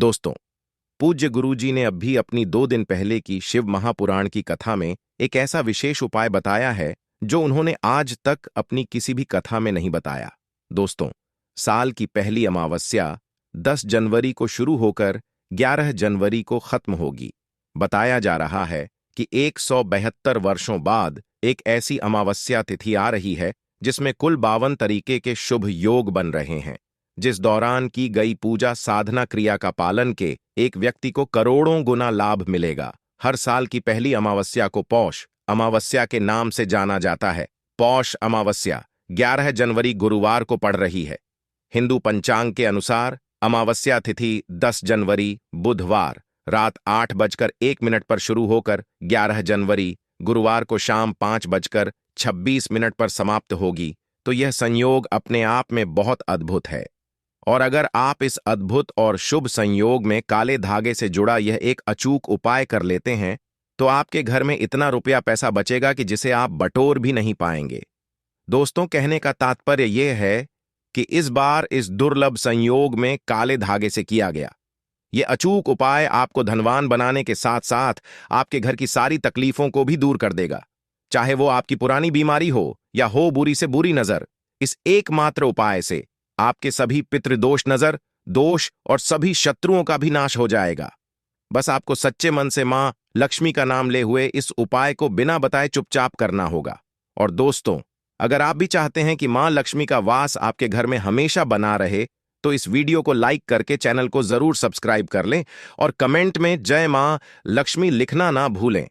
दोस्तों, पूज्य गुरुजी ने अभी अपनी 2 दिन पहले की शिव महापुराण की कथा में एक ऐसा विशेष उपाय बताया है जो उन्होंने आज तक अपनी किसी भी कथा में नहीं बताया। दोस्तों, साल की पहली अमावस्या 10 जनवरी को शुरू होकर 11 जनवरी को खत्म होगी। बताया जा रहा है कि 172 वर्षों बाद एक ऐसी अमावस्या तिथि आ रही है जिसमें कुल 52 तरीके के शुभ योग बन रहे हैं, जिस दौरान की गई पूजा साधना क्रिया का पालन के एक व्यक्ति को करोड़ों गुना लाभ मिलेगा। हर साल की पहली अमावस्या को पौष अमावस्या के नाम से जाना जाता है। पौष अमावस्या 11 जनवरी गुरुवार को पड़ रही है। हिंदू पंचांग के अनुसार अमावस्या तिथि 10 जनवरी बुधवार रात 8:01 पर शुरू होकर 11 जनवरी गुरुवार को शाम 5:26 पर समाप्त होगी। तो यह संयोग अपने आप में बहुत अद्भुत है। और अगर आप इस अद्भुत और शुभ संयोग में काले धागे से जुड़ा यह एक अचूक उपाय कर लेते हैं तो आपके घर में इतना रुपया पैसा बचेगा कि जिसे आप बटोर भी नहीं पाएंगे। दोस्तों, कहने का तात्पर्य यह है कि इस बार इस दुर्लभ संयोग में काले धागे से किया गया यह अचूक उपाय आपको धनवान बनाने के साथ साथ आपके घर की सारी तकलीफों को भी दूर कर देगा। चाहे वो आपकी पुरानी बीमारी हो या हो बुरी से बुरी नजर, इस एकमात्र उपाय से आपके सभी पितृदोष नजर दोष और सभी शत्रुओं का भी नाश हो जाएगा। बस आपको सच्चे मन से मां लक्ष्मी का नाम ले हुए इस उपाय को बिना बताए चुपचाप करना होगा। और दोस्तों, अगर आप भी चाहते हैं कि मां लक्ष्मी का वास आपके घर में हमेशा बना रहे तो इस वीडियो को लाइक करके चैनल को जरूर सब्सक्राइब कर लें और कमेंट में जय मां लक्ष्मी लिखना ना भूलें।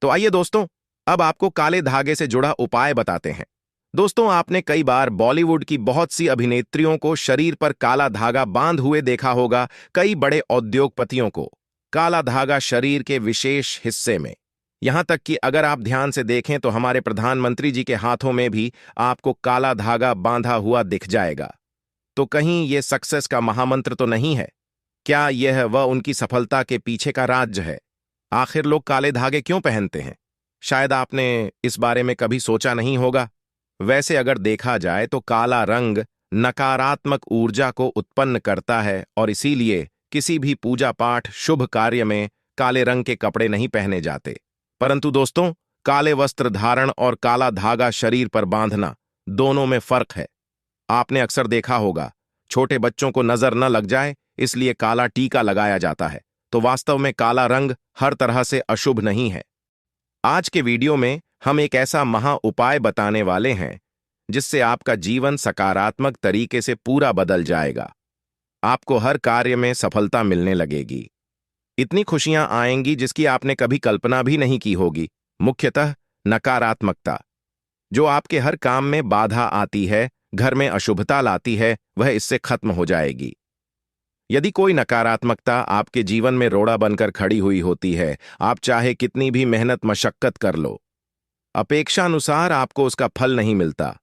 तो आइए दोस्तों, अब आपको काले धागे से जुड़ा उपाय बताते हैं। दोस्तों, आपने कई बार बॉलीवुड की बहुत सी अभिनेत्रियों को शरीर पर काला धागा बांध हुए देखा होगा। कई बड़े उद्योगपतियों को काला धागा शरीर के विशेष हिस्से में, यहां तक कि अगर आप ध्यान से देखें तो हमारे प्रधानमंत्री जी के हाथों में भी आपको काला धागा बांधा हुआ दिख जाएगा। तो कहीं यह सक्सेस का महामंत्र तो नहीं है? क्या यह वह उनकी सफलता के पीछे का राज है? आखिर लोग काले धागे क्यों पहनते हैं? शायद आपने इस बारे में कभी सोचा नहीं होगा। वैसे अगर देखा जाए तो काला रंग नकारात्मक ऊर्जा को उत्पन्न करता है और इसीलिए किसी भी पूजा पाठ शुभ कार्य में काले रंग के कपड़े नहीं पहने जाते। परंतु दोस्तों, काले वस्त्र धारण और काला धागा शरीर पर बांधना दोनों में फर्क है। आपने अक्सर देखा होगा, छोटे बच्चों को नजर न लग जाए इसलिए काला टीका लगाया जाता है। तो वास्तव में काला रंग हर तरह से अशुभ नहीं है। आज के वीडियो में हम एक ऐसा महा उपाय बताने वाले हैं जिससे आपका जीवन सकारात्मक तरीके से पूरा बदल जाएगा। आपको हर कार्य में सफलता मिलने लगेगी। इतनी खुशियां आएंगी जिसकी आपने कभी कल्पना भी नहीं की होगी। मुख्यतः नकारात्मकता जो आपके हर काम में बाधा आती है, घर में अशुभता लाती है, वह इससे खत्म हो जाएगी। यदि कोई नकारात्मकता आपके जीवन में रोड़ा बनकर खड़ी हुई होती है, आप चाहे कितनी भी मेहनत मशक्कत कर लो, अपेक्षानुसार आपको उसका फल नहीं मिलता।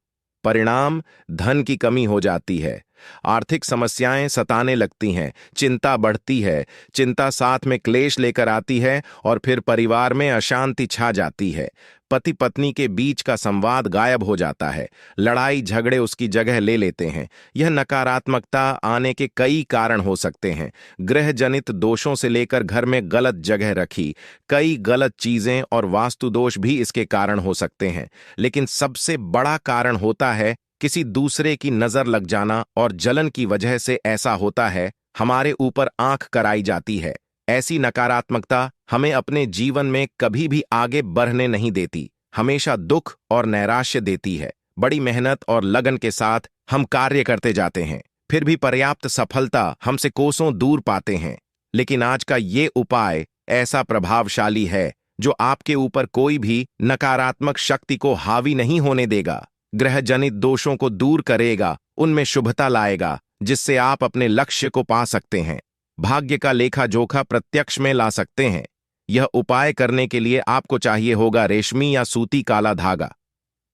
परिणाम धन की कमी हो जाती है, आर्थिक समस्याएं सताने लगती हैं, चिंता बढ़ती है, चिंता साथ में क्लेश लेकर आती है और फिर परिवार में अशांति छा जाती है। पति पत्नी के बीच का संवाद गायब हो जाता है, लड़ाई झगड़े उसकी जगह ले लेते हैं। यह नकारात्मकता आने के कई कारण हो सकते हैं। ग्रह जनित दोषों से लेकर घर में गलत जगह रखी कई गलत चीजें और वास्तु दोष भी इसके कारण हो सकते हैं। लेकिन सबसे बड़ा कारण होता है किसी दूसरे की नजर लग जाना और जलन की वजह से ऐसा होता है, हमारे ऊपर आंख कराई जाती है। ऐसी नकारात्मकता हमें अपने जीवन में कभी भी आगे बढ़ने नहीं देती, हमेशा दुख और नैराश्य देती है। बड़ी मेहनत और लगन के साथ हम कार्य करते जाते हैं, फिर भी पर्याप्त सफलता हमसे कोसों दूर पाते हैं। लेकिन आज का ये उपाय ऐसा प्रभावशाली है जो आपके ऊपर कोई भी नकारात्मक शक्ति को हावी नहीं होने देगा। ग्रह जनित दोषों को दूर करेगा, उनमें शुभता लाएगा, जिससे आप अपने लक्ष्य को पा सकते हैं, भाग्य का लेखा जोखा प्रत्यक्ष में ला सकते हैं। यह उपाय करने के लिए आपको चाहिए होगा रेशमी या सूती काला धागा।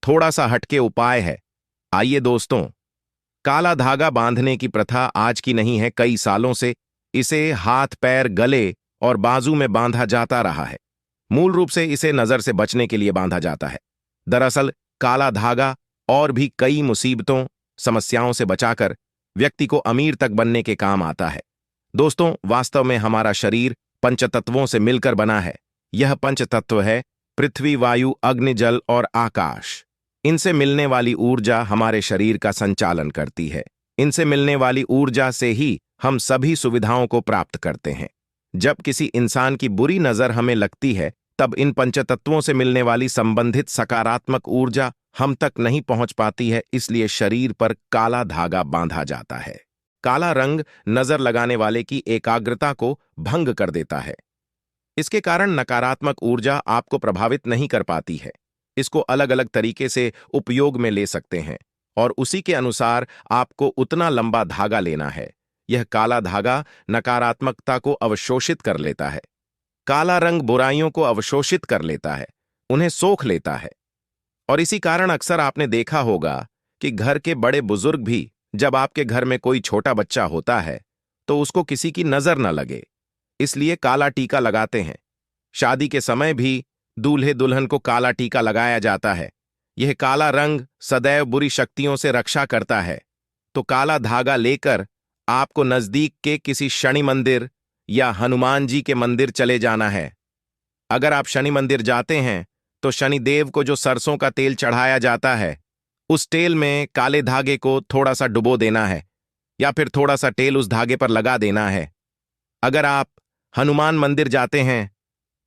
थोड़ा सा हटके उपाय है। आइए दोस्तों, काला धागा बांधने की प्रथा आज की नहीं है, कई सालों से इसे हाथ पैर गले और बाजू में बांधा जाता रहा है। मूल रूप से इसे नजर से बचने के लिए बांधा जाता है। दरअसल काला धागा और भी कई मुसीबतों समस्याओं से बचाकर व्यक्ति को अमीर तक बनने के काम आता है। दोस्तों, वास्तव में हमारा शरीर पंचतत्वों से मिलकर बना है। यह पंचतत्व है पृथ्वी, वायु, अग्नि, जल और आकाश। इनसे मिलने वाली ऊर्जा हमारे शरीर का संचालन करती है। इनसे मिलने वाली ऊर्जा से ही हम सभी सुविधाओं को प्राप्त करते हैं। जब किसी इंसान की बुरी नजर हमें लगती है, तब इन पंचतत्वों से मिलने वाली संबंधित सकारात्मक ऊर्जा हम तक नहीं पहुंच पाती है, इसलिए शरीर पर काला धागा बांधा जाता है। काला रंग नजर लगाने वाले की एकाग्रता को भंग कर देता है। इसके कारण नकारात्मक ऊर्जा आपको प्रभावित नहीं कर पाती है। इसको अलग अलग तरीके से उपयोग में ले सकते हैं और उसी के अनुसार आपको उतना लंबा धागा लेना है। यह काला धागा नकारात्मकता को अवशोषित कर लेता है। काला रंग बुराइयों को अवशोषित कर लेता है, उन्हें सोख लेता है। और इसी कारण अक्सर आपने देखा होगा कि घर के बड़े बुजुर्ग भी जब आपके घर में कोई छोटा बच्चा होता है तो उसको किसी की नजर न लगे, इसलिए काला टीका लगाते हैं। शादी के समय भी दूल्हे दुल्हन को काला टीका लगाया जाता है। यह काला रंग सदैव बुरी शक्तियों से रक्षा करता है। तो काला धागा लेकर आपको नजदीक के किसी शनि मंदिर या हनुमान जी के मंदिर चले जाना है। अगर आप शनि मंदिर जाते हैं तो शनि देव को जो सरसों का तेल चढ़ाया जाता है, उस तेल में काले धागे को थोड़ा सा डुबो देना है या फिर थोड़ा सा तेल उस धागे पर लगा देना है। अगर आप हनुमान मंदिर जाते हैं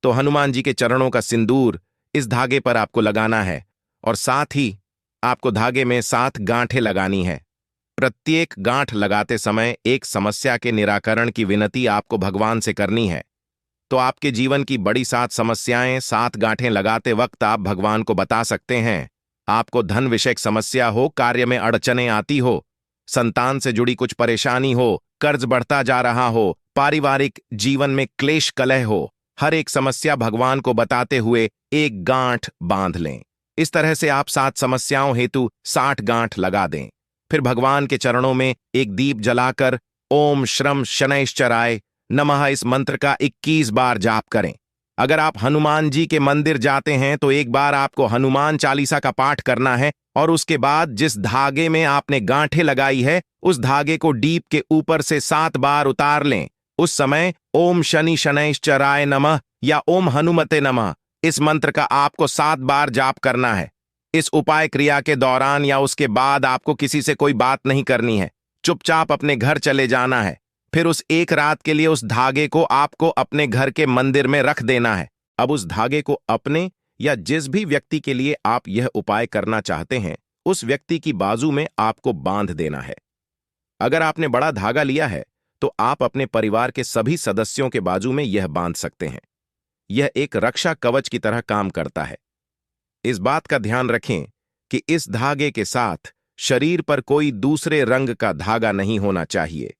तो हनुमान जी के चरणों का सिंदूर इस धागे पर आपको लगाना है और साथ ही आपको धागे में 7 गांठें लगानी है। प्रत्येक गांठ लगाते समय एक समस्या के निराकरण की विनती आपको भगवान से करनी है। तो आपके जीवन की बड़ी 7 समस्याएं 7 गांठें लगाते वक्त आप भगवान को बता सकते हैं। आपको धन विषयक समस्या हो, कार्य में अड़चनें आती हो, संतान से जुड़ी कुछ परेशानी हो, कर्ज बढ़ता जा रहा हो, पारिवारिक जीवन में क्लेश कलह हो, हर एक समस्या भगवान को बताते हुए एक गांठ बांध लें। इस तरह से आप 7 समस्याओं हेतु 60 गांठ लगा दें। फिर भगवान के चरणों में एक दीप जलाकर ओम श्रम शनैश्चराय नमः इस मंत्र का 21 बार जाप करें। अगर आप हनुमान जी के मंदिर जाते हैं तो एक बार आपको हनुमान चालीसा का पाठ करना है और उसके बाद जिस धागे में आपने गांठें लगाई है उस धागे को डीप के ऊपर से 7 बार उतार लें। उस समय ओम शनि शनैश्चराय नमः या ओम हनुमते नमः इस मंत्र का आपको 7 बार जाप करना है। इस उपाय क्रिया के दौरान या उसके बाद आपको किसी से कोई बात नहीं करनी है, चुपचाप अपने घर चले जाना है। फिर उस एक रात के लिए उस धागे को आपको अपने घर के मंदिर में रख देना है। अब उस धागे को अपने या जिस भी व्यक्ति के लिए आप यह उपाय करना चाहते हैं उस व्यक्ति की बाजू में आपको बांध देना है। अगर आपने बड़ा धागा लिया है तो आप अपने परिवार के सभी सदस्यों के बाजू में यह बांध सकते हैं। यह एक रक्षा कवच की तरह काम करता है। इस बात का ध्यान रखें कि इस धागे के साथ शरीर पर कोई दूसरे रंग का धागा नहीं होना चाहिए।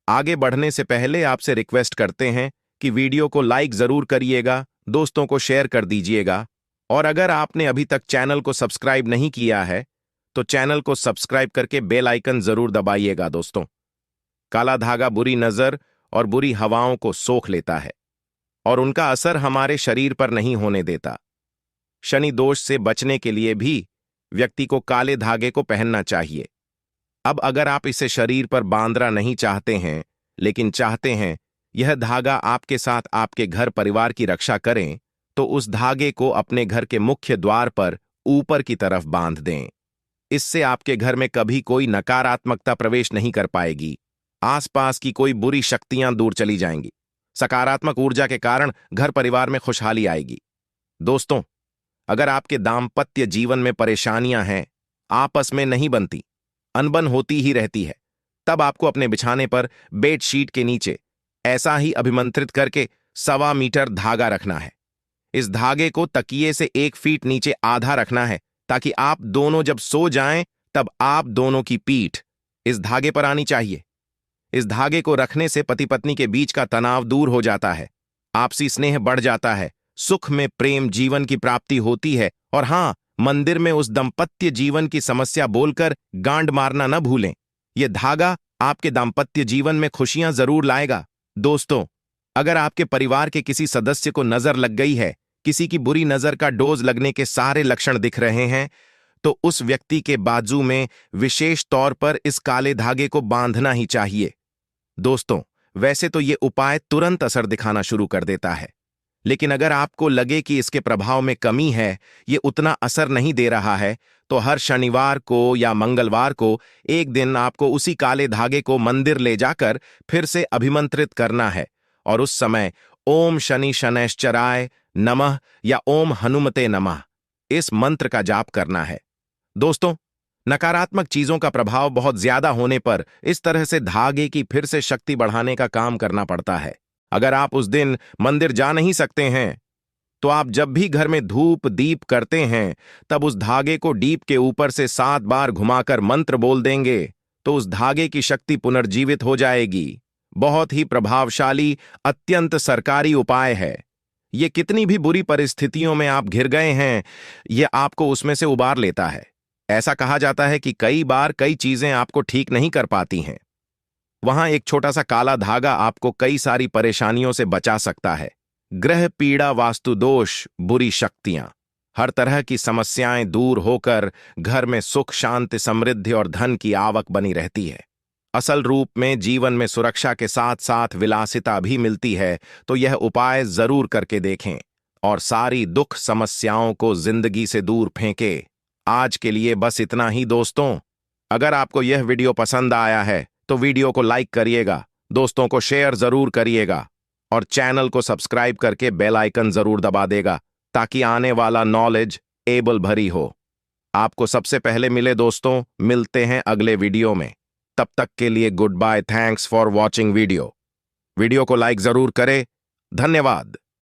आगे बढ़ने से पहले आपसे रिक्वेस्ट करते हैं कि वीडियो को लाइक जरूर करिएगा, दोस्तों को शेयर कर दीजिएगा और अगर आपने अभी तक चैनल को सब्सक्राइब नहीं किया है तो चैनल को सब्सक्राइब करके बेल आइकन जरूर दबाइएगा। दोस्तों, काला धागा बुरी नजर और बुरी हवाओं को सोख लेता है और उनका असर हमारे शरीर पर नहीं होने देता। शनि दोष से बचने के लिए भी व्यक्ति को काले धागे को पहनना चाहिए। अब अगर आप इसे शरीर पर बांधना नहीं चाहते हैं लेकिन चाहते हैं यह धागा आपके साथ आपके घर परिवार की रक्षा करें, तो उस धागे को अपने घर के मुख्य द्वार पर ऊपर की तरफ बांध दें। इससे आपके घर में कभी कोई नकारात्मकता प्रवेश नहीं कर पाएगी। आसपास की कोई बुरी शक्तियां दूर चली जाएंगी। सकारात्मक ऊर्जा के कारण घर परिवार में खुशहाली आएगी। दोस्तों, अगर आपके दाम्पत्य जीवन में परेशानियां हैं, आपस में नहीं बनती, अनबन होती ही रहती है, तब आपको अपने बिछाने पर बेडशीट के नीचे ऐसा ही अभिमंत्रित करके 1.25 मीटर धागा रखना है। इस धागे को तकिए से 1 फीट नीचे आधा रखना है ताकि आप दोनों जब सो जाएं तब आप दोनों की पीठ इस धागे पर आनी चाहिए। इस धागे को रखने से पति पत्नी के बीच का तनाव दूर हो जाता है, आपसी स्नेह बढ़ जाता है, सुख में प्रेम जीवन की प्राप्ति होती है। और हां, मंदिर में उस दाम्पत्य जीवन की समस्या बोलकर गांड मारना न भूलें। यह धागा आपके दाम्पत्य जीवन में खुशियां जरूर लाएगा। दोस्तों, अगर आपके परिवार के किसी सदस्य को नजर लग गई है, किसी की बुरी नजर का डोज लगने के सारे लक्षण दिख रहे हैं, तो उस व्यक्ति के बाजू में विशेष तौर पर इस काले धागे को बांधना ही चाहिए। दोस्तों, वैसे तो ये उपाय तुरंत असर दिखाना शुरू कर देता है, लेकिन अगर आपको लगे कि इसके प्रभाव में कमी है, ये उतना असर नहीं दे रहा है, तो हर शनिवार को या मंगलवार को एक दिन आपको उसी काले धागे को मंदिर ले जाकर फिर से अभिमंत्रित करना है और उस समय ओम शनि शनैश्चराय नमः या ओम हनुमते नमः इस मंत्र का जाप करना है। दोस्तों, नकारात्मक चीजों का प्रभाव बहुत ज्यादा होने पर इस तरह से धागे की फिर से शक्ति बढ़ाने का काम करना पड़ता है। अगर आप उस दिन मंदिर जा नहीं सकते हैं, तो आप जब भी घर में धूप दीप करते हैं, तब उस धागे को दीप के ऊपर से 7 बार घुमाकर मंत्र बोल देंगे, तो उस धागे की शक्ति पुनर्जीवित हो जाएगी। बहुत ही प्रभावशाली, अत्यंत सरकारी उपाय है। ये कितनी भी बुरी परिस्थितियों में आप घिर गए हैं, ये आपको उसमें से उबार लेता है। ऐसा कहा जाता है कि कई बार कई चीजें आपको ठीक नहीं कर पाती हैं, वहां एक छोटा सा काला धागा आपको कई सारी परेशानियों से बचा सकता है। ग्रह पीड़ा, वास्तु दोष, बुरी शक्तियां, हर तरह की समस्याएं दूर होकर घर में सुख, शांति, समृद्धि और धन की आवक बनी रहती है। असल रूप में जीवन में सुरक्षा के साथ साथ विलासिता भी मिलती है। तो यह उपाय जरूर करके देखें और सारी दुख समस्याओं को जिंदगी से दूर फेंके। आज के लिए बस इतना ही दोस्तों। अगर आपको यह वीडियो पसंद आया है तो वीडियो को लाइक करिएगा, दोस्तों को शेयर जरूर करिएगा और चैनल को सब्सक्राइब करके बेल आइकन जरूर दबा देगा, ताकि आने वाला नॉलेज एबल भरी हो, आपको सबसे पहले मिले। दोस्तों, मिलते हैं अगले वीडियो में। तब तक के लिए goodbye. Thanks for watching video. Video को लाइक जरूर करें। धन्यवाद।